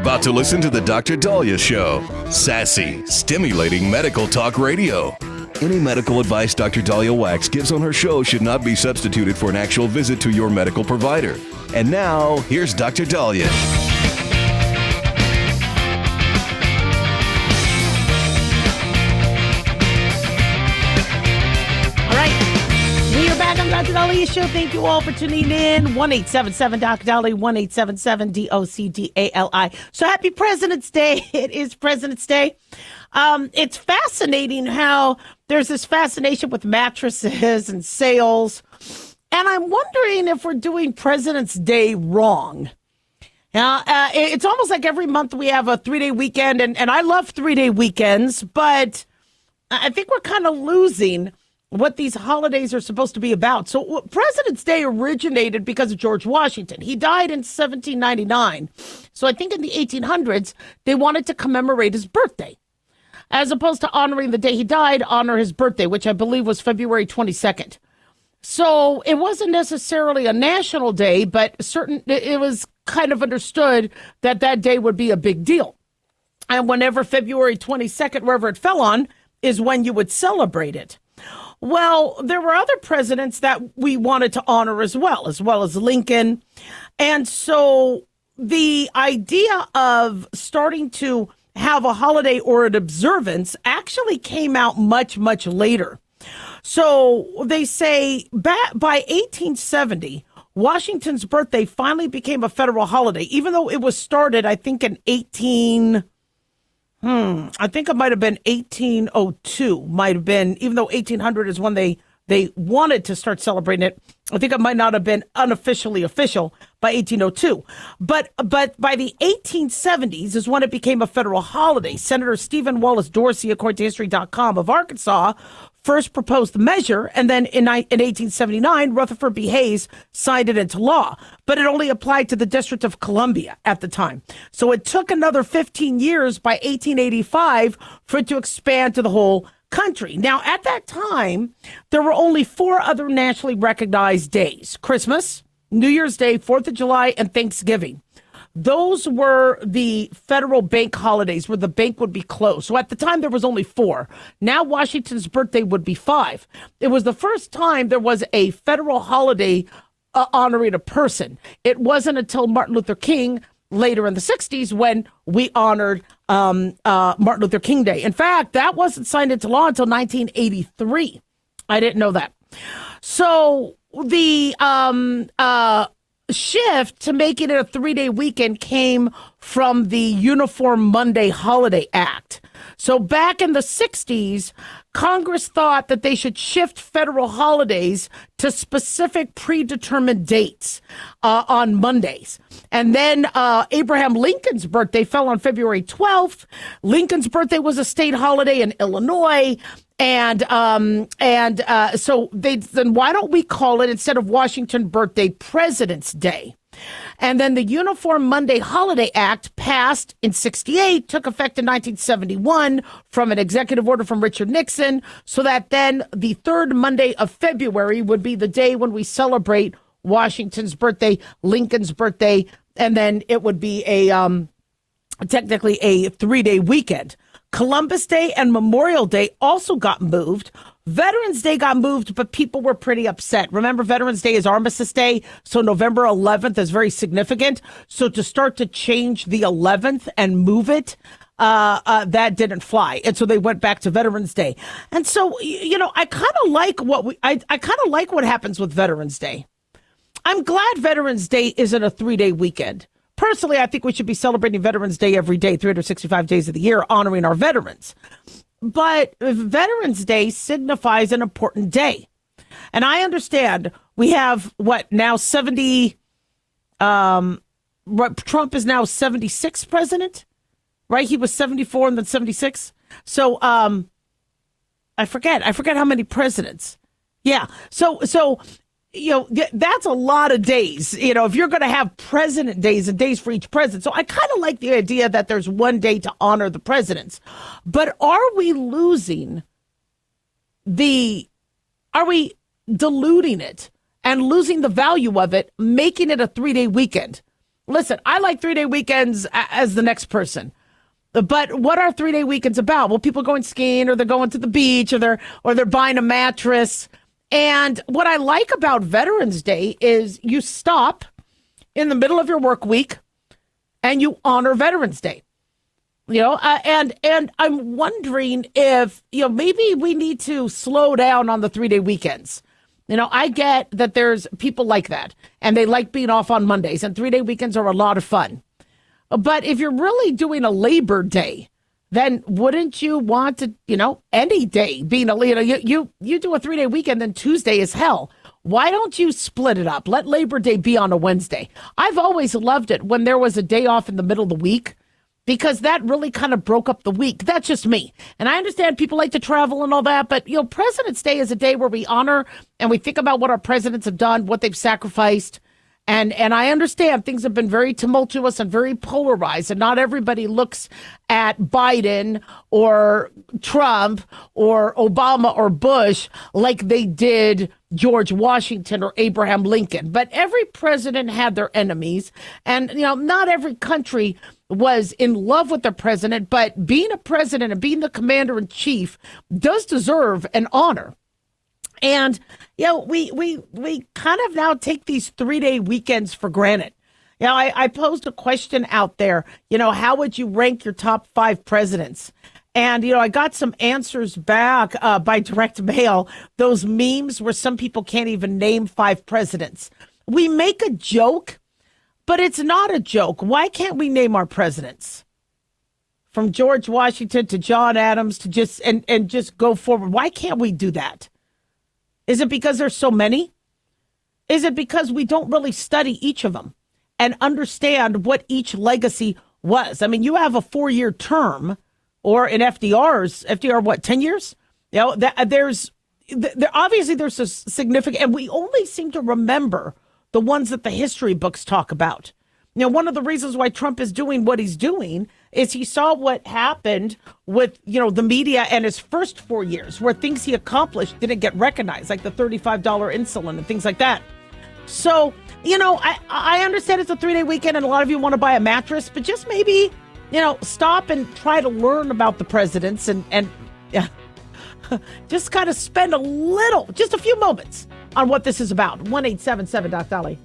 about to listen to the Dr. Daliah Show. Sassy, stimulating medical talk radio. Any medical advice Dr. Daliah Wax gives on her show should not be substituted for an actual visit to your medical provider. And now, here's Dr. Daliah. Dr. Daliah Show. Thank you all for tuning in. 1-877 Dr. Daliah, 1-877 DOCDALI. So happy President's Day. It is President's Day. It's fascinating how there's this fascination with mattresses and sales. And I'm wondering if we're doing President's Day wrong. Now, it's almost like every month we have a 3-day weekend. And I love 3-day weekends, but I think we're kind of losing what these holidays are supposed to be about. So President's Day originated because of George Washington. He died in 1799. So I think in the 1800s, they wanted to commemorate his birthday. As opposed to honoring the day he died, honor his birthday, which I believe was February 22nd. So it wasn't necessarily a national day, but it was kind of understood that that day would be a big deal. And whenever February 22nd, wherever it fell on, is when you would celebrate it. Well, there were other presidents that we wanted to honor as well as Lincoln. And so the idea of starting to have a holiday or an observance actually came out much, much later. So they say by 1870, Washington's birthday finally became a federal holiday, even though it was started, I think, in I think it might have been 1802, might have been, even though 1800 is when they wanted to start celebrating it. I think it might not have been unofficially official by 1802. But by the 1870s is when it became a federal holiday. Senator Stephen Wallace Dorsey, according to History.com, of Arkansas, first proposed the measure, and then in 1879, Rutherford B. Hayes signed it into law. But it only applied to the District of Columbia at the time. So it took another 15 years by 1885 for it to expand to the whole country. Now, at that time, there were only 4 other nationally recognized days: Christmas, New Year's Day, 4th of July, and Thanksgiving. Those were the federal bank holidays where the bank would be closed. So at the time, there was only 4. Now Washington's birthday would be 5. It was the first time there was a federal holiday honoring a person. It wasn't until Martin Luther King later in the 60s when we honored Martin Luther King Day. In fact, that wasn't signed into law until 1983. I didn't know that. So the shift to making it a 3-day weekend came from the Uniform Monday Holiday Act. So back in the 60s, Congress thought that they should shift federal holidays to specific predetermined dates on Mondays. And then Abraham Lincoln's birthday fell on February 12th. Lincoln's birthday was a state holiday in Illinois. And so then why don't we call it, instead of Washington birthday, President's Day? And then the Uniform Monday Holiday Act passed in 68, took effect in 1971 from an executive order from Richard Nixon, so that then the third Monday of February would be the day when we celebrate Washington's birthday, Lincoln's birthday, and then it would be technically a 3-day weekend. Columbus Day and Memorial Day also got moved. Veterans Day got moved, but people were pretty upset. Remember, Veterans Day is Armistice Day, so November 11th is very significant. So to start to change the 11th and move it, that didn't fly. And so they went back to Veterans Day. And so, I kind of like I kind of like what happens with Veterans Day. I'm glad Veterans Day isn't a 3-day weekend. Personally, I think we should be celebrating Veterans Day every day, 365 days of the year, honoring our veterans. But Veterans Day signifies an important day. And I understand we have, now 70, Trump is now 76th president, right? He was 74 and then 76. So I forget how many presidents. Yeah. So that's a lot of days, if you're going to have president days and days for each president. So I kind of like the idea that there's one day to honor the presidents. But are we diluting it and losing the value of it, making it a 3-day weekend? listen, I like 3-day weekends as the next person. But what are 3-day weekends about? Well, people going skiing, or they're going to the beach, or they're buying a mattress. And what I like about Veterans Day is you stop in the middle of your work week and you honor Veterans Day. And I'm wondering if, maybe we need to slow down on the 3-day weekends. I get that there's people like that, and they like being off on Mondays, and 3-day weekends are a lot of fun. But if you're really doing a Labor Day, then wouldn't you want to, any day being you do a 3-day weekend, then Tuesday is hell. Why don't you split it up? Let Labor Day be on a Wednesday. I've always loved it when there was a day off in the middle of the week, because that really kind of broke up the week. That's just me. And I understand people like to travel and all that, but, President's Day is a day where we honor and we think about what our presidents have done, what they've sacrificed. And I understand things have been very tumultuous and very polarized, and not everybody looks at Biden or Trump or Obama or Bush like they did George Washington or Abraham Lincoln. But every president had their enemies, and not every country was in love with their president, but being a president and being the commander in chief does deserve an honor. And, we kind of now take these 3-day weekends for granted. I posed a question out there, how would you rank your top 5 presidents? And, I got some answers back by direct mail, those memes where some people can't even name 5 presidents. We make a joke, but it's not a joke. Why can't we name our presidents? From George Washington to John Adams to just go forward. Why can't we do that? Is it because there's so many? Is it because we don't really study each of them and understand what each legacy was? I mean, you have a 4-year term, or in FDR, what, 10 years? There's a significant, and we only seem to remember the ones that the history books talk about. One of the reasons why Trump is doing what he's doing is he saw what happened with, the media and his first 4 years, where things he accomplished didn't get recognized, like the $35 insulin and things like that. So, I understand it's a 3-day weekend and a lot of you want to buy a mattress, but just maybe, stop and try to learn about the presidents and just kind of spend just a few moments on what this is about. 1-877-Daliah.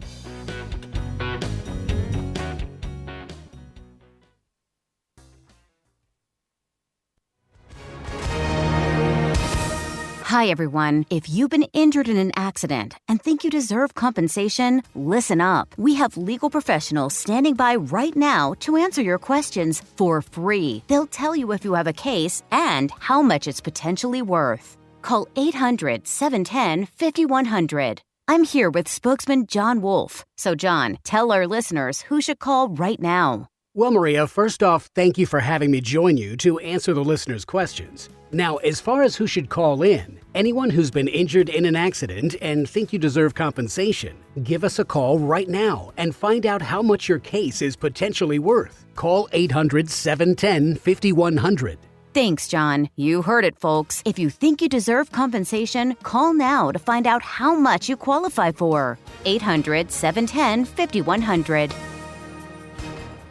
Hi, everyone. If you've been injured in an accident and think you deserve compensation, listen up. We have legal professionals standing by right now to answer your questions for free. They'll tell you if you have a case and how much it's potentially worth. Call 800-710-5100. I'm here with spokesman John Wolf. So, John, tell our listeners who should call right now. Well, Maria, first off, thank you for having me join you to answer the listeners' questions. Now, as far as who should call in, anyone who's been injured in an accident and think you deserve compensation, give us a call right now and find out how much your case is potentially worth. Call 800-710-5100. Thanks, John. You heard it, folks. If you think you deserve compensation, call now to find out how much you qualify for. 800-710-5100.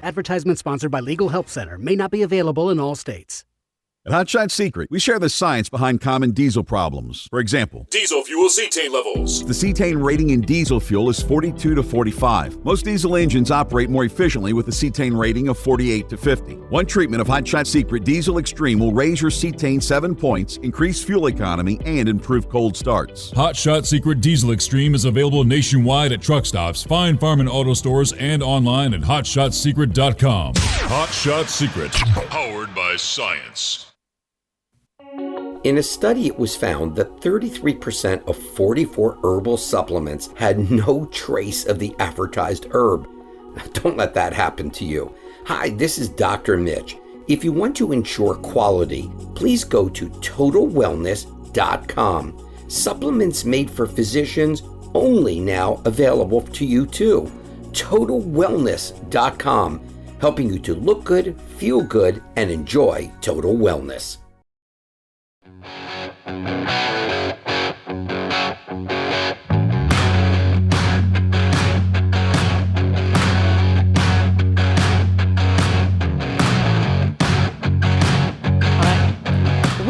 Advertisement sponsored by Legal Help Center. May not be available in all states. At Hot Shot Secret, we share the science behind common diesel problems. For example, diesel fuel cetane levels. The cetane rating in diesel fuel is 42 to 45. Most diesel engines operate more efficiently with a cetane rating of 48 to 50. One treatment of Hot Shot Secret Diesel Extreme will raise your cetane 7 points, increase fuel economy, and improve cold starts. Hot Shot Secret Diesel Extreme is available nationwide at truck stops, fine farm and auto stores, and online at hotshotsecret.com. Hot Shot Secret, powered by science. In a study, it was found that 33% of 44 herbal supplements had no trace of the advertised herb. Don't let that happen to you. Hi, this is Dr. Mitch. If you want to ensure quality, please go to totalwellness.com. Supplements made for physicians, only now available to you too. totalwellness.com, helping you to look good, feel good, and enjoy total wellness.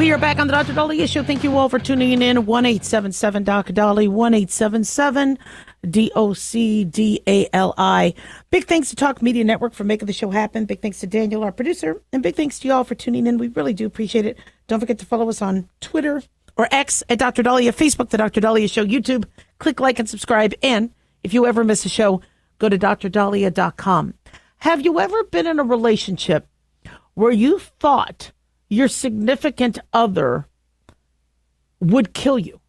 We are back on the Dr. Daliah Show. Thank you all for tuning in. 1-877-Dr. 1-877-DOCDALI. Big thanks to Talk Media Network for making the show happen. Big thanks to Daniel, our producer. And big thanks to you all for tuning in. We really do appreciate it. Don't forget to follow us on Twitter or X at Dr. Daliah, Facebook, The Dr. Daliah Show, YouTube. Click like and subscribe. And if you ever miss a show, go to drdaliah.com. Have you ever been in a relationship where you thought your significant other would kill you?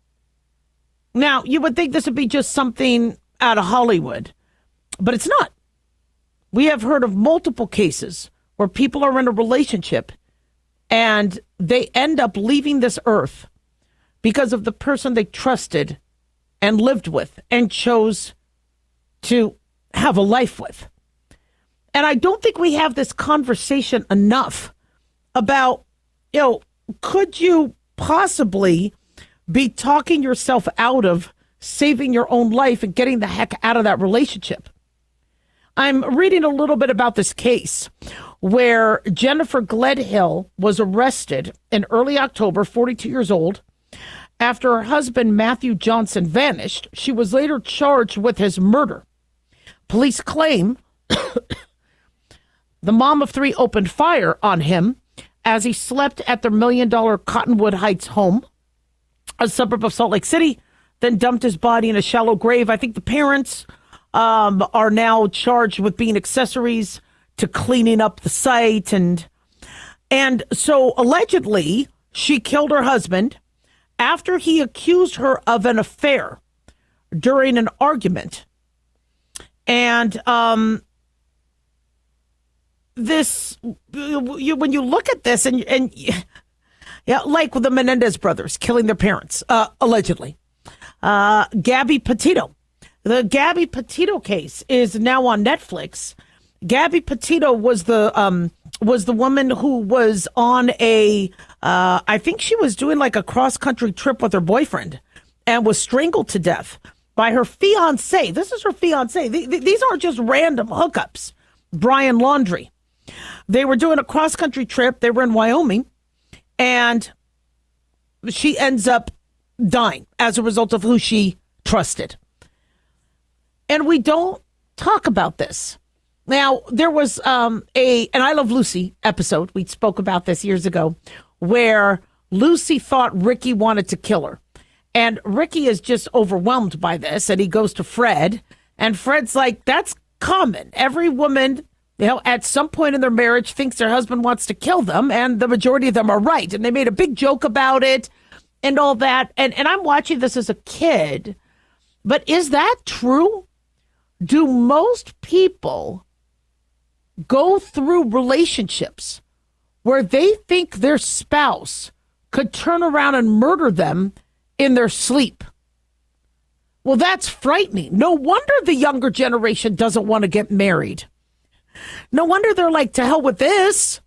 Now, you would think this would be just something out of Hollywood, but it's not. We have heard of multiple cases where people are in a relationship and they end up leaving this earth because of the person they trusted and lived with and chose to have a life with. And I don't think we have this conversation enough about, could you possibly be talking yourself out of saving your own life and getting the heck out of that relationship? I'm reading a little bit about this case where Jennifer Gledhill was arrested in early October, 42 years old, after her husband Matthew Johnson vanished. She was later charged with his murder. Police claim the mom of three opened fire on him as he slept at their $1 million Cottonwood Heights home, a suburb of Salt Lake City, then dumped his body in a shallow grave. I think the parents are now charged with being accessories to cleaning up the site. And so allegedly she killed her husband after he accused her of an affair during an argument. And this, when you look at this and like with the Menendez brothers killing their parents, allegedly, Gabby Petito. The Gabby Petito case is now on Netflix. Gabby Petito was the woman who was on I think she was doing like a cross-country trip with her boyfriend and was strangled to death by her fiance. This is her fiance. These aren't just random hookups. Brian Laundrie. They were doing a cross-country trip. They were in Wyoming, and she ends up dying as a result of who she trusted. And we don't talk about this. Now, there was an I Love Lucy episode. We spoke about this years ago, where Lucy thought Ricky wanted to kill her. And Ricky is just overwhelmed by this, and he goes to Fred. And Fred's like, that's common. Every woman, at some point in their marriage thinks their husband wants to kill them, and the majority of them are right. And they made a big joke about it and all that. And I'm watching this as a kid. But is that true? Do most people go through relationships where they think their spouse could turn around and murder them in their sleep? Well, that's frightening. No wonder the younger generation doesn't want to get married. No wonder they're like, to hell with this.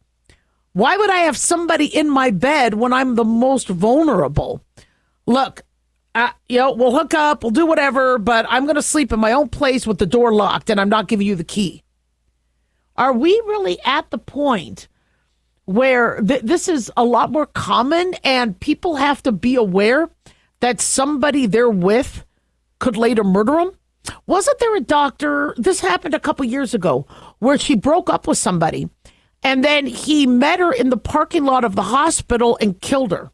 Why would I have somebody in my bed when I'm the most vulnerable? Look, we'll hook up, we'll do whatever, but I'm going to sleep in my own place with the door locked, and I'm not giving you the key. Are we really at the point where this is a lot more common and people have to be aware that somebody they're with could later murder them? Wasn't there a doctor, this happened a couple years ago, where she broke up with somebody and then he met her in the parking lot of the hospital and killed her?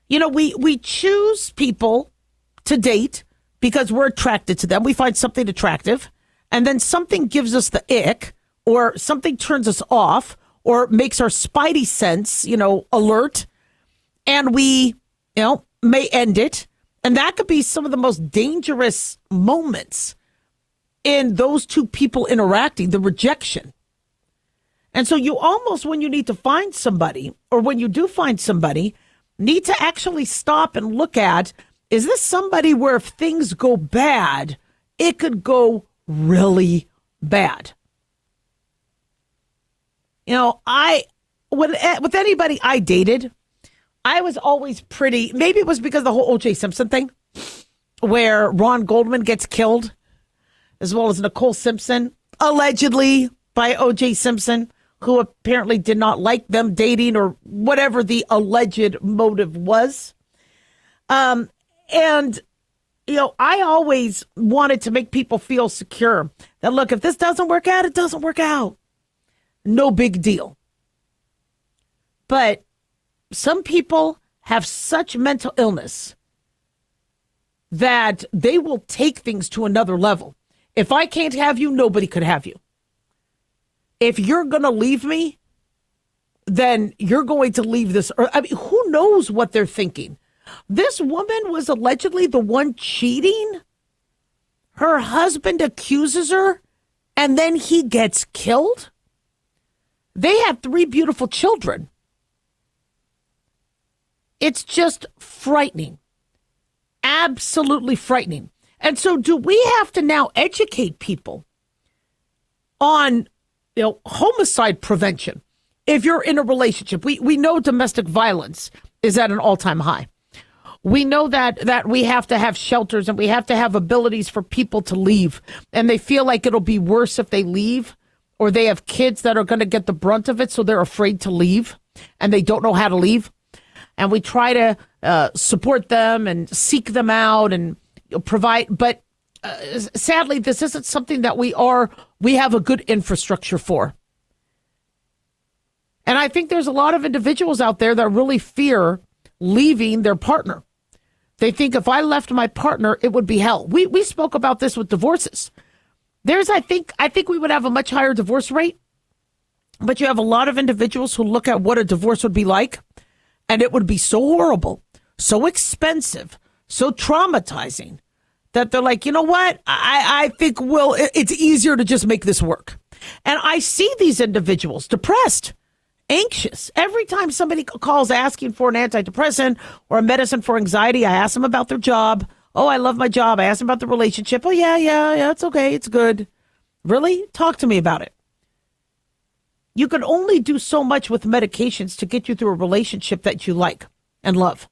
We choose people to date because we're attracted to them. We find something attractive, and then something gives us the ick, or something turns us off, or makes our spidey sense, alert, and we, may end it. And that could be some of the most dangerous moments in those two people interacting, the rejection. And so you almost, when you need to find somebody, or when you do find somebody, need to actually stop and look at, is this somebody where if things go bad, it could go really bad? With anybody I dated, I was always pretty, maybe it was because of the whole O.J. Simpson thing, where Ron Goldman gets killed, as well as Nicole Simpson, allegedly by O.J. Simpson, who apparently did not like them dating or whatever the alleged motive was. And, I always wanted to make people feel secure that, look, if this doesn't work out, it doesn't work out. No big deal. But some people have such mental illness that they will take things to another level. If I can't have you, nobody could have you. If you're going to leave me, then you're going to leave this earth. I mean, who knows what they're thinking? This woman was allegedly the one cheating. Her husband accuses her, and then he gets killed. They have 3 beautiful children. It's just frightening. Absolutely frightening. And so do we have to now educate people on, homicide prevention? If you're in a relationship, we know domestic violence is at an all-time high. We know that we have to have shelters and we have to have abilities for people to leave. And they feel like it'll be worse if they leave, or they have kids that are going to get the brunt of it, so they're afraid to leave and they don't know how to leave. And we try to support them and seek them out and provide. But sadly, this isn't something that we have a good infrastructure for. And I think there's a lot of individuals out there that really fear leaving their partner. They think if I left my partner, it would be hell. We spoke about this with divorces. I think we would have a much higher divorce rate, but you have a lot of individuals who look at what a divorce would be like, and it would be so horrible, so expensive, so traumatizing that they're like, you know what? I think it's easier to just make this work. And I see these individuals depressed, anxious. Every time somebody calls asking for an antidepressant or a medicine for anxiety, I ask them about their job. Oh, I love my job. I ask them about the relationship. Oh, yeah, it's okay. It's good. Really? Talk to me about it. You can only do so much with medications to get you through a relationship that you like and love.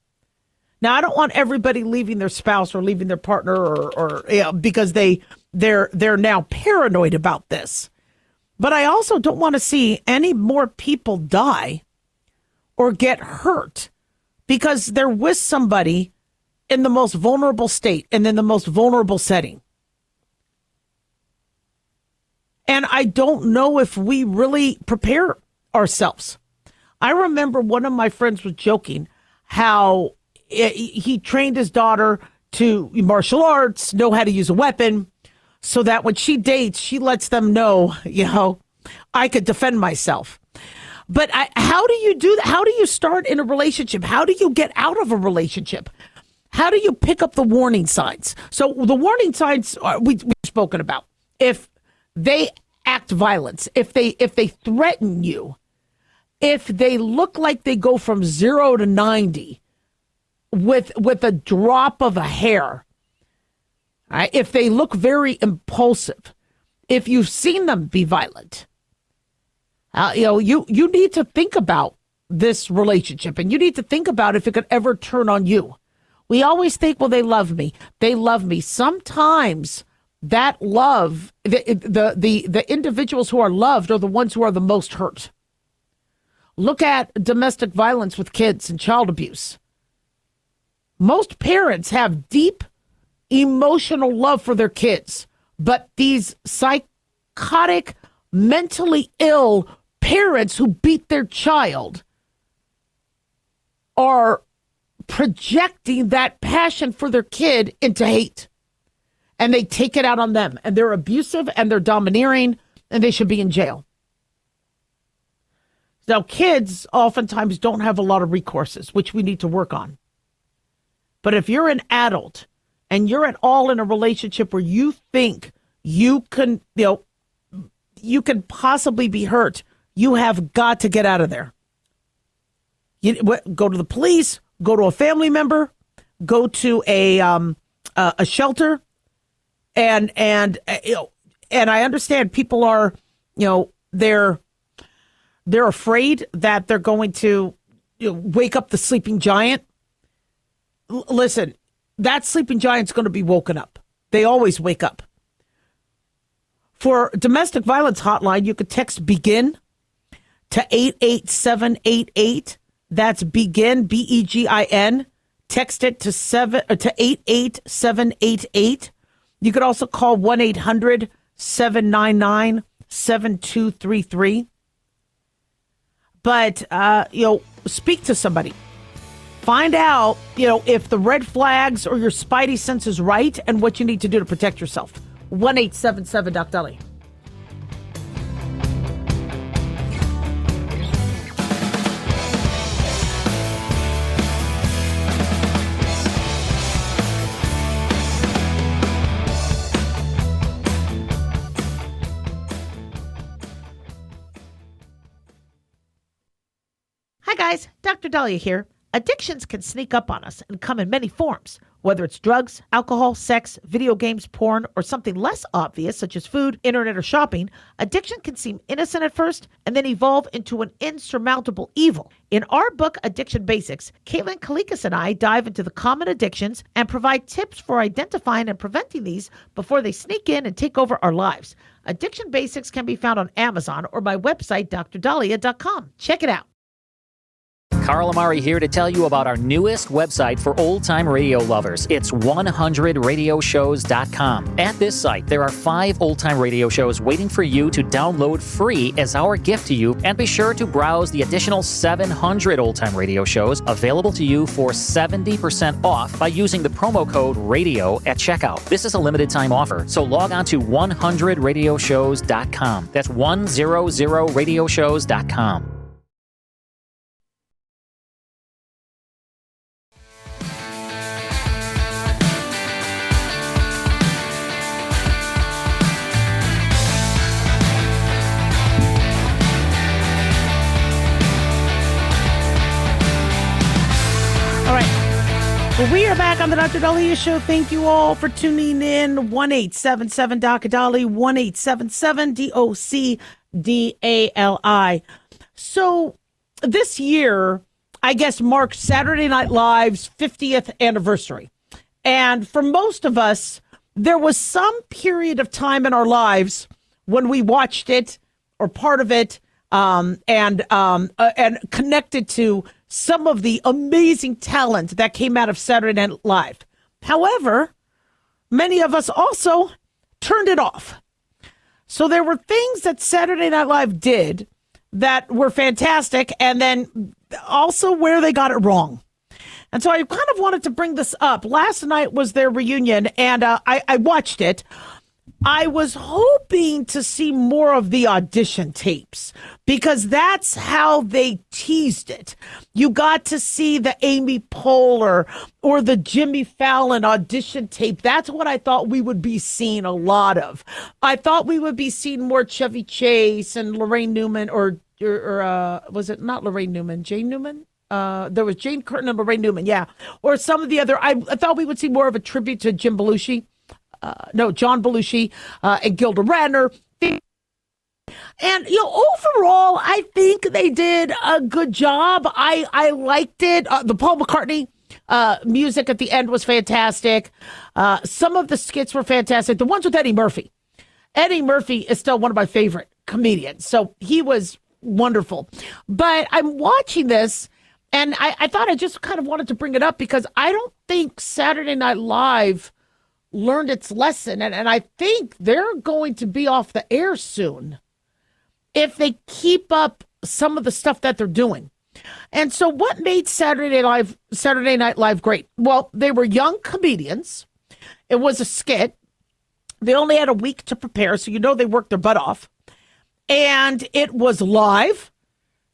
Now, I don't want everybody leaving their spouse or leaving their partner or because they're now paranoid about this. But I also don't want to see any more people die or get hurt because they're with somebody in the most vulnerable state and in the most vulnerable setting. And I don't know if we really prepare ourselves. I remember one of my friends was joking how he trained his daughter to martial arts, know how to use a weapon, so that when she dates, she lets them know, I could defend myself. But how do you do that? How do you start in a relationship? How do you get out of a relationship? How do you pick up the warning signs? So the warning signs we've spoken about. If they act violence, if they threaten you, if they look like they go from 0 to 90 with a drop of a hair, right? If they look very impulsive, if you've seen them be violent, you need to think about this relationship, and you need to think about if it could ever turn on you. We always think, well, they love me. They love me. Sometimes that love, the individuals who are loved are the ones who are the most hurt. Look at domestic violence with kids and child abuse. Most parents have deep emotional love for their kids, but these psychotic, mentally ill parents who beat their child are projecting that passion for their kid into hate. And they take it out on them. And they're abusive and they're domineering and they should be in jail. Now, kids oftentimes don't have a lot of recourses, which we need to work on. But if you're an adult and you're at all in a relationship where you think you can possibly be hurt, you have got to get out of there. Go to the police, go to a family member, go to a shelter, and I understand people are, they're afraid that they're going to wake up the sleeping giant. Listen, that sleeping giant's going to be woken up. They always wake up. For domestic violence hotline, you could text BEGIN. to 88788. That's BEGIN, BEGIN. Text it to 88788. You could also call 1-800-799-7233. But, speak to somebody. Find out, if the red flags or your spidey sense is right and what you need to do to protect yourself. 1-877-DOC-DALIAH. Hi guys, Dr. Daliah here. Addictions can sneak up on us and come in many forms, whether it's drugs, alcohol, sex, video games, porn, or something less obvious such as food, internet, or shopping. Addiction can seem innocent at first and then evolve into an insurmountable evil. In our book, Addiction Basics, Caitlin Kalikas and I dive into the common addictions and provide tips for identifying and preventing these before they sneak in and take over our lives. Addiction Basics can be found on Amazon or my website, drdaliah.com. Check it out. Carl Amari here to tell you about our newest website for old-time radio lovers. It's 100radioshows.com. At this site, there are 5 old-time radio shows waiting for you to download free as our gift to you, and be sure to browse the additional 700 old-time radio shows available to you for 70% off by using the promo code RADIO at checkout. This is a limited-time offer, so log on to 100radioshows.com. That's 100radioshows.com. Well, we are back on the Dr. Daliah Show. Thank you all for tuning in. 1-877-DOC-DALI, 1-877-DOC-DALI. So this year, I guess, marks Saturday Night Live's 50th anniversary. And for most of us, there was some period of time in our lives when we watched it or part of it and connected to some of the amazing talent that came out of Saturday Night Live. However, many of us also turned it off. So there were things that Saturday Night Live did that were fantastic, and then also where they got it wrong. And so I kind of wanted to bring this up. Last night was their reunion, and I watched it. I was hoping to see more of the audition tapes because that's how they teased it. You got to see the Amy Poehler or the Jimmy Fallon audition tape. That's what I thought we would be seeing a lot of. I thought we would be seeing more Chevy Chase and Lorraine Newman, or was it not Lorraine Newman, Jane Newman? There was Jane Curtin and Lorraine Newman, yeah. Or some of the other, I thought we would see more of a tribute to John Belushi and Gilda Radner. And, overall, I think they did a good job. I liked it. The Paul McCartney music at the end was fantastic. Some of the skits were fantastic. The ones with Eddie Murphy. Eddie Murphy is still one of my favorite comedians. So he was wonderful. But I'm watching this, and I thought I just kind of wanted to bring it up because I don't think Saturday Night Live learned its lesson, and I think they're going to be off the air soon if they keep up some of the stuff that they're doing. And so what made Saturday Night Live great? Well, they were young comedians. It was a skit. They only had a week to prepare, so they worked their butt off. And it was live.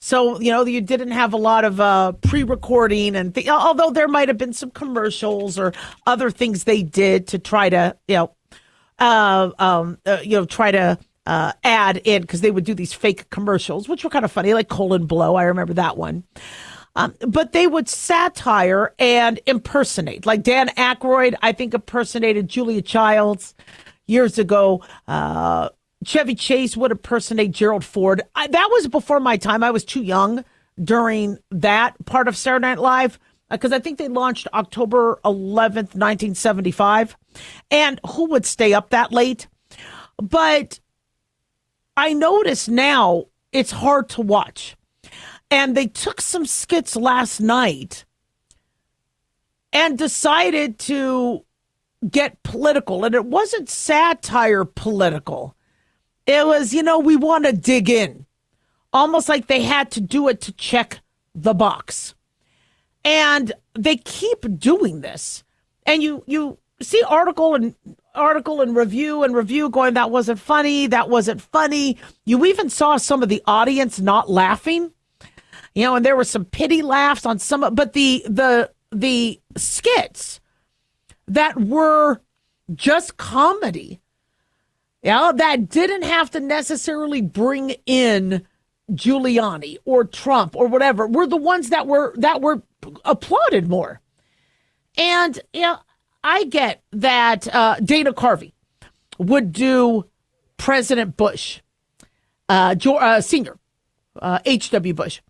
So, you didn't have a lot of pre-recording and although there might have been some commercials or other things they did to try to, add in, because they would do these fake commercials, which were kind of funny, like Colon Blow. I remember that one. But they would satire and impersonate. Like Dan Aykroyd, I think, impersonated Julia Childs years ago. Chevy Chase would impersonate Gerald Ford. That was before my time. I was too young during that part of Saturday Night Live because I think they launched October 11th, 1975. And who would stay up that late? But I notice now it's hard to watch. And they took some skits last night and decided to get political. And it wasn't satire political. It was, we want to dig in. Almost like they had to do it to check the box. And they keep doing this. And you see article and review going, that wasn't funny. That wasn't funny. You even saw some of the audience not laughing. And there were some pity laughs on some, but the skits that were just comedy, that didn't have to necessarily bring in Giuliani or Trump or whatever, were the ones that were applauded more. And I get that Dana Carvey would do President Bush, Senior, H.W. Bush,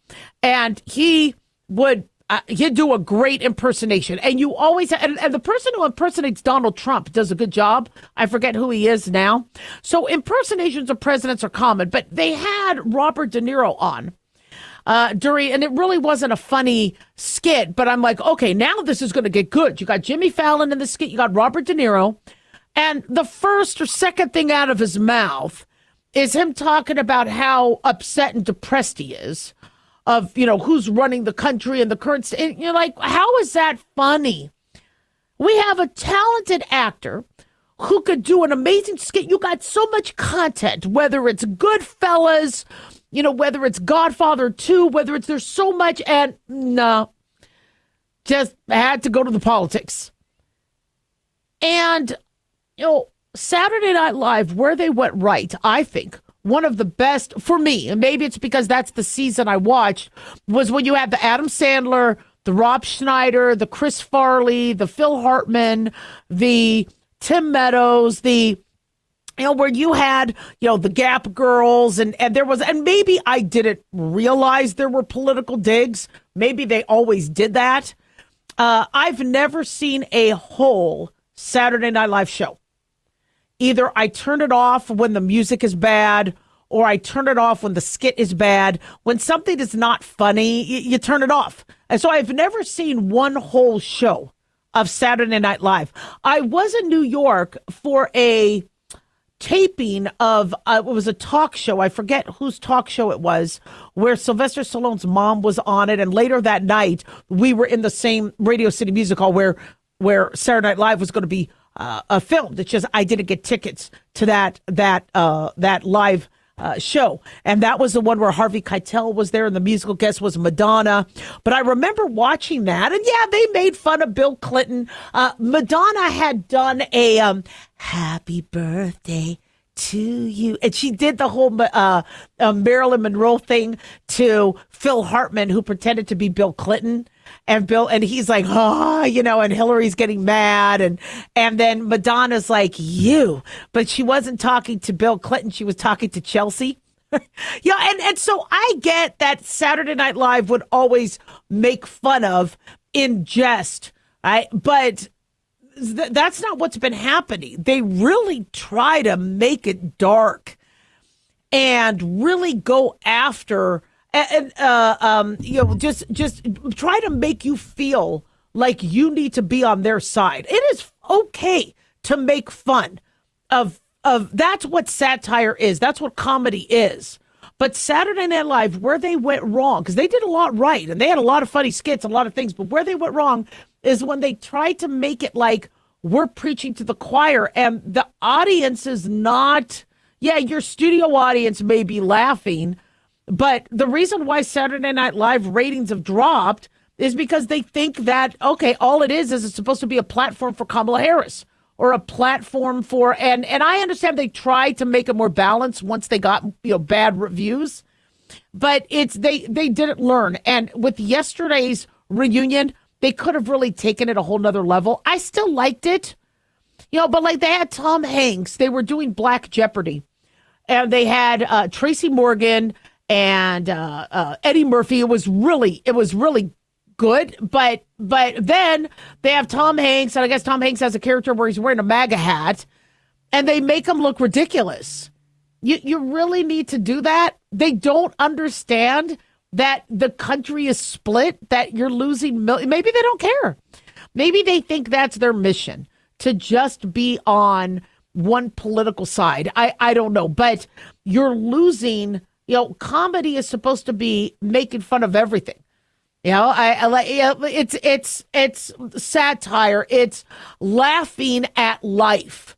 and he would he'd do a great impersonation. And you always and the person who impersonates Donald Trump does a good job. I forget who he is now. So impersonations of presidents are common, but they had Robert De Niro on and it really wasn't a funny skit, but I'm like, okay, now this is going to get good. You got Jimmy Fallon in the skit, you got Robert De Niro, and the first or second thing out of his mouth is him talking about how upset and depressed he is of, who's running the country and the current state. And you're like, how is that funny? We have a talented actor who could do an amazing skit. You got so much content, whether it's Goodfellas, whether it's Godfather 2, whether it's, there's so much, and no, just had to go to the politics. And, Saturday Night Live, where they went right, I think, one of the best for me, and maybe it's because that's the season I watched, was when you had the Adam Sandler, the Rob Schneider, the Chris Farley, the Phil Hartman, the Tim Meadows, where you had, the Gap girls, and there was, and maybe I didn't realize there were political digs. Maybe they always did that. I've never seen a whole Saturday Night Live show. Either I turn it off when the music is bad, or I turn it off when the skit is bad. When something is not funny, you turn it off. And so I've never seen one whole show of Saturday Night Live. I was in New York for a taping of, it was a talk show. I forget whose talk show it was, where Sylvester Stallone's mom was on it. And later that night, we were in the same Radio City Music Hall where Saturday Night Live was going to be filmed. It's just I didn't get tickets to that live show. And that was the one where Harvey Keitel was there and the musical guest was Madonna. But I remember watching that, and they made fun of Bill Clinton. Madonna had done a happy birthday to you. And she did the whole Marilyn Monroe thing to Phil Hartman, who pretended to be Bill Clinton. And he's like, and Hillary's getting mad. And then Madonna's like, you. But she wasn't talking to Bill Clinton. She was talking to Chelsea. And so I get that Saturday Night Live would always make fun of in jest, right? But that's not what's been happening. They really try to make it dark and really go after just try to make you feel like you need to be on their side. It is okay to make fun of that's what satire is. That's what comedy is. But Saturday Night Live, where they went wrong, because they did a lot right and they had a lot of funny skits, a lot of things, but where they went wrong is when they tried to make it like we're preaching to the choir, and the audience is not, your studio audience may be laughing, but the reason why Saturday Night Live ratings have dropped is because they think that, okay, all it is it's supposed to be a platform for Kamala Harris or a platform for, and I understand they tried to make it more balanced once they got, bad reviews, but they didn't learn. And with yesterday's reunion, they could have really taken it a whole nother level. I still liked it, but like they had Tom Hanks, they were doing Black Jeopardy, and they had Tracy Morgan and Eddie Murphy. It was really good, but then they have Tom Hanks, and I guess Tom Hanks has a character where he's wearing a MAGA hat, and they make him look ridiculous. You really need to do that. They don't understand that the country is split, that you're losing maybe they don't care. Maybe they think that's their mission, to just be on one political side. I don't know, but you're losing. Comedy is supposed to be making fun of everything. It's satire. It's laughing at life,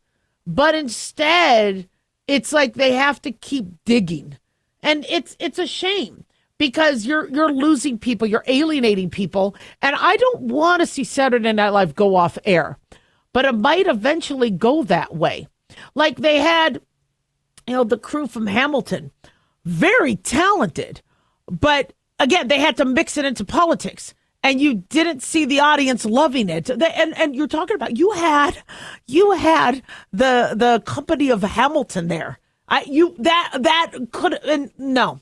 but instead, it's like they have to keep digging, and it's a shame. Because you're losing people, you're alienating people, and I don't want to see Saturday Night Live go off air, but it might eventually go that way. Like they had, the crew from Hamilton, very talented, but again, they had to mix it into politics, and you didn't see the audience loving it. And you're talking about you had the company of Hamilton there. That could no.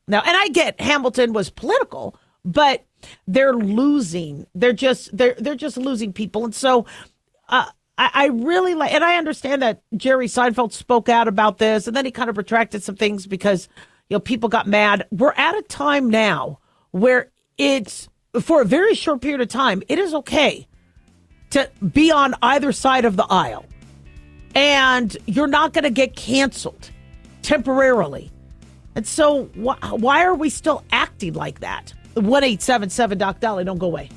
Now, and I get Hamilton was political, but they're losing. They're just losing people. And so I really like, and I understand that Jerry Seinfeld spoke out about this, and then he kind of retracted some things because, people got mad. We're at a time now where it's, for a very short period of time, it is okay to be on either side of the aisle. And you're not going to get canceled temporarily. And so why are we still acting like that? 1-877-DOC-DALIAH. Don't go away.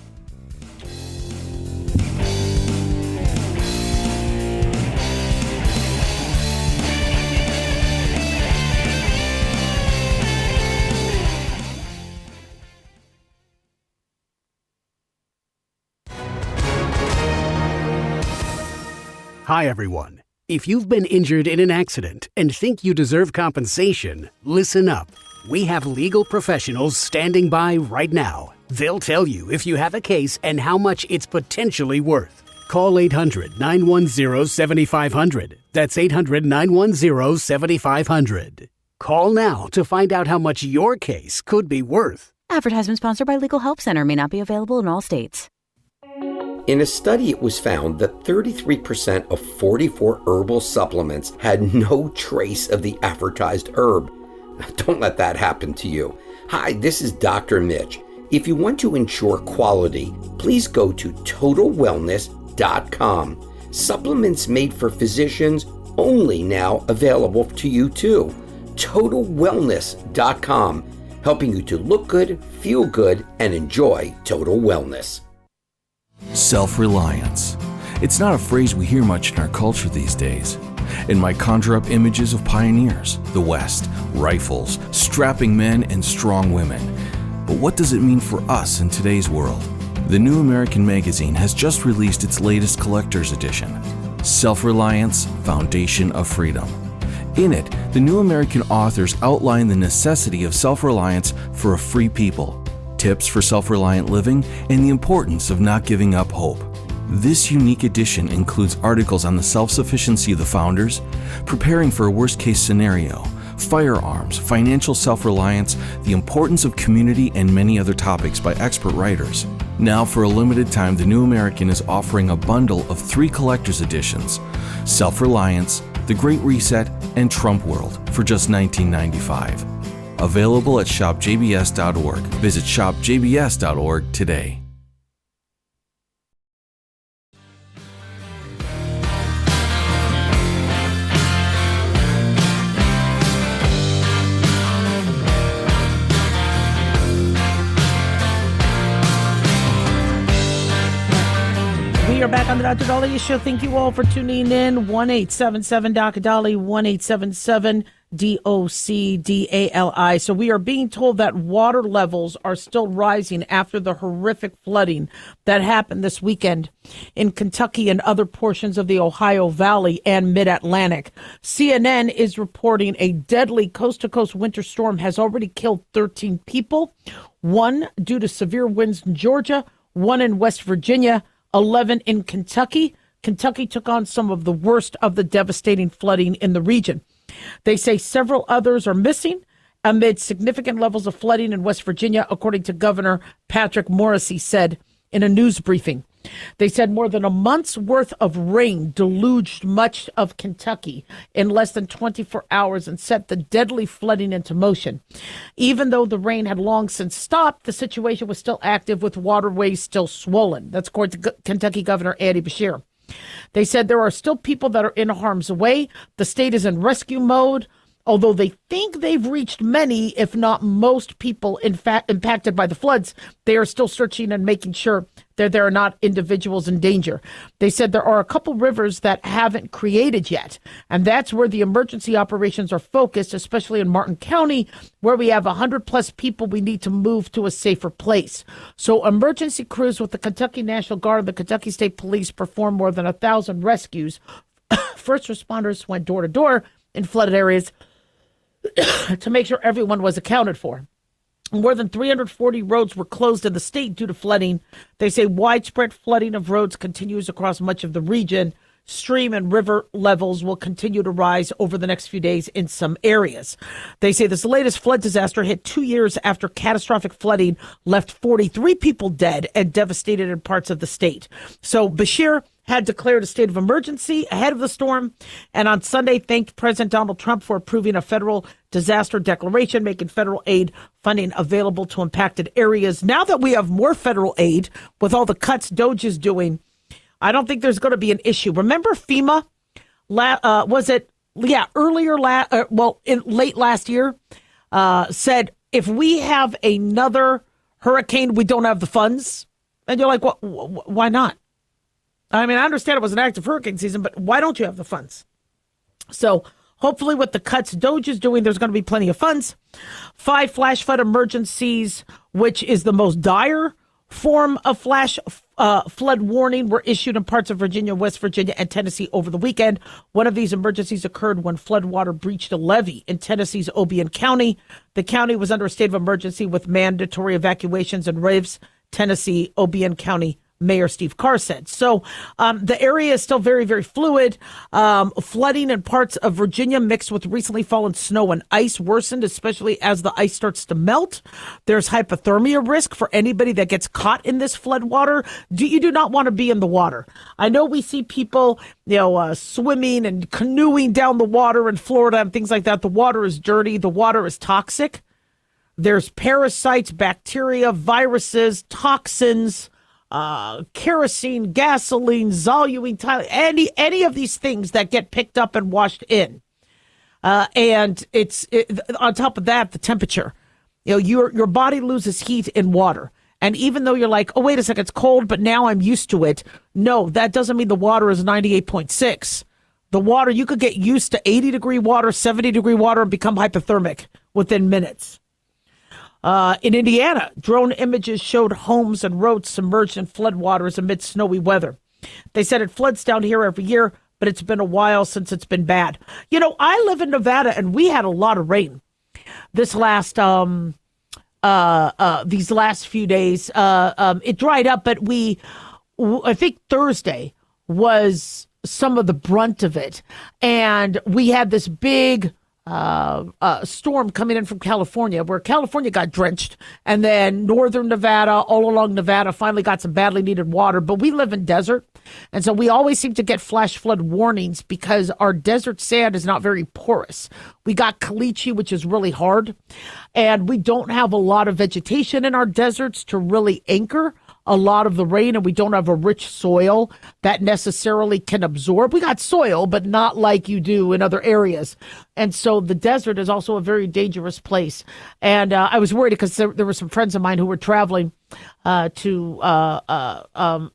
Hi, everyone. If you've been injured in an accident and think you deserve compensation, listen up. We have legal professionals standing by right now. They'll tell you if you have a case and how much it's potentially worth. Call 800-910-7500. That's 800-910-7500. Call now to find out how much your case could be worth. Advertisement sponsored by Legal Help Center. May not be available in all states. In a study, it was found that 33% of 44 herbal supplements had no trace of the advertised herb. Don't let that happen to you. Hi, this is Dr. Mitch. If you want to ensure quality, please go to TotalWellness.com. Supplements made for physicians, only now available to you too. TotalWellness.com, helping you to look good, feel good, and enjoy total wellness. Self-reliance. It's not a phrase we hear much in our culture these days. It might conjure up images of pioneers, the West, rifles, strapping men, and strong women. But what does it mean for us in today's world? The New American Magazine has just released its latest collector's edition, Self-Reliance, Foundation of Freedom. In it, the New American authors outline the necessity of self-reliance for a free people, tips for self-reliant living, and the importance of not giving up hope. This unique edition includes articles on the self-sufficiency of the founders, preparing for a worst-case scenario, firearms, financial self-reliance, the importance of community, and many other topics by expert writers. Now, for a limited time, the New American is offering a bundle of 3 collector's editions, Self-Reliance, The Great Reset, and Trump World, for just $19.95. Available at shopjbs.org. Visit shopjbs.org today. We are back on the Dr. Daliah Show. Thank you all for tuning in. 1-877-DOC-DALIAH, 1-877-DOC-DALI. So we are being told that water levels are still rising after the horrific flooding that happened this weekend in Kentucky and other portions of the Ohio Valley and Mid-Atlantic. CNN is reporting a deadly coast-to-coast winter storm has already killed 13 people, 1 due to severe winds in Georgia, 1 in West Virginia, 11 in Kentucky. Kentucky took on some of the worst of the devastating flooding in the region. They say several others are missing amid significant levels of flooding in West Virginia, according to Governor Patrick Morrisey said in a news briefing. They said more than a month's worth of rain deluged much of Kentucky in less than 24 hours and set the deadly flooding into motion. Even though the rain had long since stopped, the situation was still active with waterways still swollen. That's according to Kentucky Governor Andy Beshear. They said there are still people that are in harm's way. The state is in rescue mode. Although they think they've reached many, if not most people, in fact, impacted by the floods, they are still searching and making sure that there are not individuals in danger. They said there are a couple rivers that haven't created yet, and that's where the emergency operations are focused, especially in Martin County, where we have 100-plus people we need to move to a safer place. So emergency crews with the Kentucky National Guard and the Kentucky State Police performed more than 1,000 rescues. First responders went door to door in flooded areas to make sure everyone was accounted for. More than 340 roads were closed in the state due to flooding. They say widespread flooding of roads continues across much of the region. Stream and river levels will continue to rise over the next few days in some areas. They say this latest flood disaster hit 2 years after catastrophic flooding left 43 people dead and devastated in parts of the state. So Beshear had declared a state of emergency ahead of the storm, and on Sunday thanked President Donald Trump for approving a federal disaster declaration, making federal aid funding available to impacted areas. Now that we have more federal aid with all the cuts DOGE is doing, I don't think there's going to be an issue. Remember FEMA? Late last year, said if we have another hurricane, we don't have the funds. And you're like, well, why not? I mean, I understand it was an active hurricane season, but why don't you have the funds? So hopefully with the cuts DOGE is doing, there's going to be plenty of funds. 5 flash flood emergencies, which is the most dire form of flash flood warning, were issued in parts of Virginia, West Virginia, and Tennessee over the weekend. One of these emergencies occurred when floodwater breached a levee in Tennessee's Obion County. The county was under a state of emergency with mandatory evacuations in Rives, Tennessee. Obion County Mayor Steve Carr said. So the area is still very, very fluid. Flooding in parts of Virginia mixed with recently fallen snow and ice worsened, especially as the ice starts to melt. There's hypothermia risk for anybody that gets caught in this flood water. You do not want to be in the water. I know we see people, swimming and canoeing down the water in Florida and things like that. The water is dirty. The water is toxic. There's parasites, bacteria, viruses, toxins, kerosene, gasoline, zoluene, any of these things that get picked up and washed in. And on top of that, the temperature. Your body loses heat in water. And even though you're like, oh, wait a second, it's cold, but now I'm used to it. No, that doesn't mean the water is 98.6. The water, you could get used to 80-degree water, 70-degree water, and become hypothermic within minutes. In Indiana, drone images showed homes and roads submerged in floodwaters amid snowy weather. They said it floods down here every year, but it's been a while since it's been bad. I live in Nevada, and we had a lot of rain this last these last few days. It dried up, but I think Thursday was some of the brunt of it, and we had this big storm coming in from California, where California got drenched, and then northern Nevada, all along Nevada, finally got some badly needed water. But we live in desert, and so we always seem to get flash flood warnings because our desert sand is not very porous. We got caliche, which is really hard, and we don't have a lot of vegetation in our deserts to really anchor a lot of the rain, and we don't have a rich soil that necessarily can absorb. We got soil, but not like you do in other areas. And so the desert is also a very dangerous place. And I was worried because there were some friends of mine who were traveling to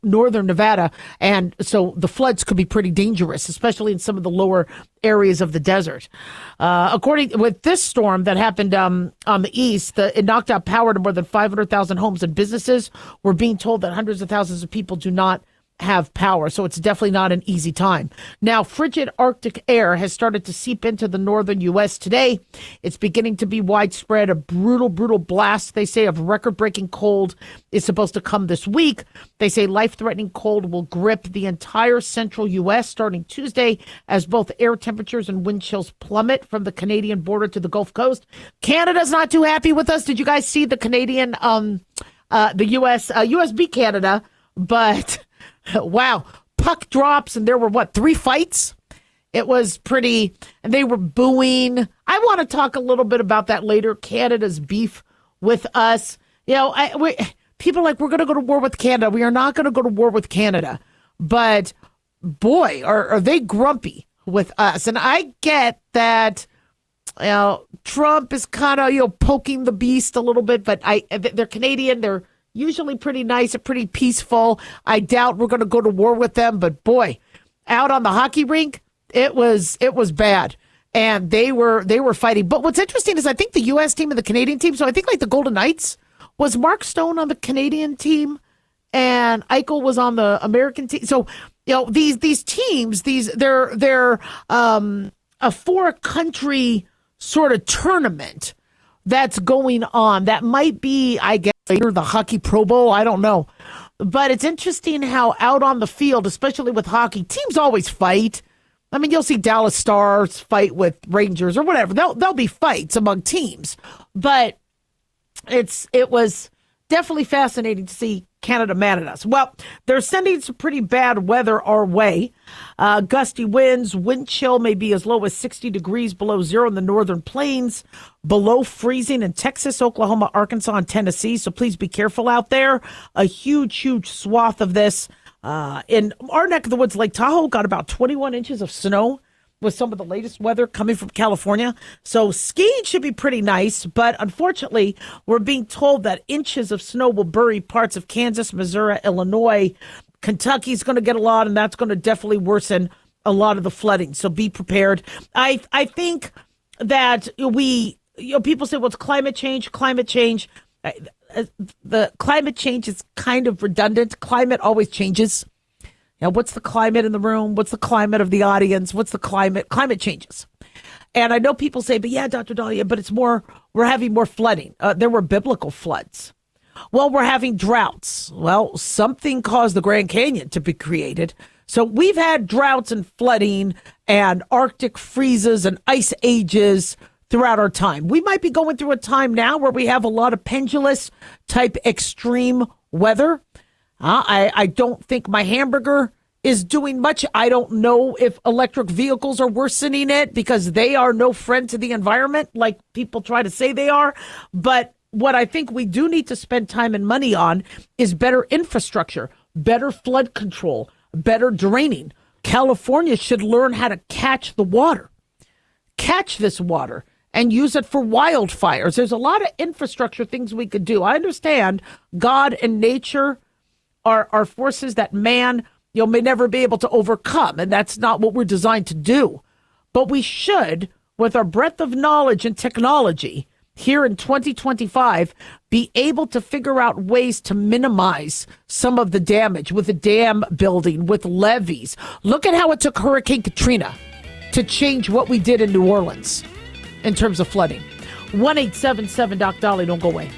northern Nevada. And so the floods could be pretty dangerous, especially in some of the lower areas of the desert. According with this storm that happened on the east, it knocked out power to more than 500,000 homes and businesses. We're being told that hundreds of thousands of people do not have power, so it's definitely not an easy time. Now, frigid Arctic air has started to seep into the northern U.S. today. It's beginning to be widespread. A brutal blast, they say, of record-breaking cold is supposed to come this week. They say life-threatening cold will grip the entire central U.S. starting Tuesday as both air temperatures and wind chills plummet from the Canadian border to the Gulf Coast. Canada's not too happy with us. Did you guys see the Canadian, the U.S. U.S. beat Canada, but Wow. Puck drops, and there were, 3 fights? It was pretty, and they were booing. I want to talk a little bit about that later, Canada's beef with us. People are like, we're going to go to war with Canada. We are not going to go to war with Canada. But, boy, are they grumpy with us. And I get that, Trump is kind of, poking the beast a little bit, but they're Canadian. They're usually pretty nice and pretty peaceful. I doubt we're going to go to war with them. But, boy, out on the hockey rink, it was bad, and they were fighting. But what's interesting is I think the U.S. team and the Canadian team. So I think like the Golden Knights, was Mark Stone on the Canadian team, and Eichel was on the American team. So these teams, they're a 4-country sort of tournament that's going on. That might be, I guess, later the Hockey Pro Bowl. I don't know, but it's interesting how out on the field, especially with hockey, teams always fight. I mean, you'll see Dallas Stars fight with Rangers or whatever. There'll be fights among teams, but it was definitely fascinating to see Canada mad at us. Well, they're sending some pretty bad weather our way. Gusty winds, wind chill may be as low as 60 degrees below zero in the northern plains, below freezing in Texas, Oklahoma, Arkansas, and Tennessee. So please be careful out there. A huge swath of this. In our neck of the woods, Lake Tahoe got about 21 inches of snow with some of the latest weather coming from California. So skiing should be pretty nice, but unfortunately, we're being told that inches of snow will bury parts of Kansas, Missouri, Illinois. Kentucky's going to get a lot, and that's going to definitely worsen a lot of the flooding. So be prepared. I think that people say, well, it's climate change. The climate change is kind of redundant. Climate always changes. What's the climate in the room? What's the climate of the audience? What's the climate? Climate changes. And I know people say, but yeah, Dr. Daliah, but it's more, we're having more flooding. There were biblical floods. Well, we're having droughts. Well, something caused the Grand Canyon to be created. So we've had droughts and flooding and Arctic freezes and ice ages throughout our time. We might be going through a time now where we have a lot of pendulous type extreme weather. I don't think my hamburger is doing much. I don't know if electric vehicles are worsening it because they are no friend to the environment like people try to say they are. But what I think we do need to spend time and money on is better infrastructure, better flood control, better draining. California should learn how to catch this water and use it for wildfires. There's a lot of infrastructure things we could do. I understand God and nature are forces that man, may never be able to overcome, and that's not what we're designed to do. But we should, with our breadth of knowledge and technology here in 2025, be able to figure out ways to minimize some of the damage with the dam building, with levees. Look at how it took Hurricane Katrina to change what we did in New Orleans in terms of flooding. 1-877-DOC-DOLLY. Don't go away.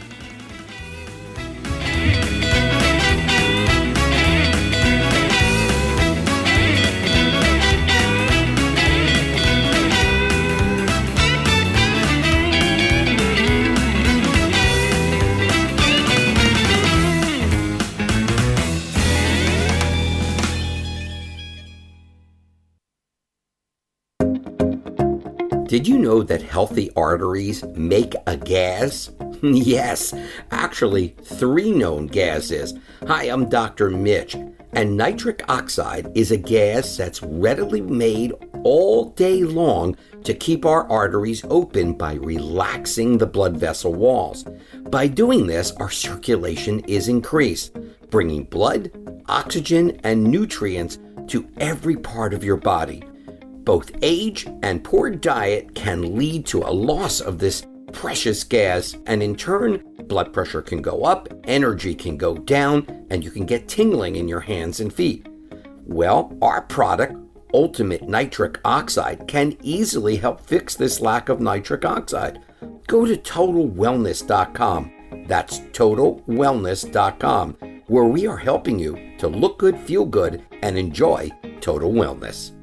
Did you know that healthy arteries make a gas? Yes, actually 3 known gases. Hi, I'm Dr. Mitch, and nitric oxide is a gas that's readily made all day long to keep our arteries open by relaxing the blood vessel walls. By doing this, our circulation is increased, bringing blood, oxygen, and nutrients to every part of your body. Both age and poor diet can lead to a loss of this precious gas, and in turn, blood pressure can go up, energy can go down, and you can get tingling in your hands and feet. Well, our product, Ultimate Nitric Oxide, can easily help fix this lack of nitric oxide. Go to TotalWellness.com. That's TotalWellness.com, where we are helping you to look good, feel good, and enjoy total wellness.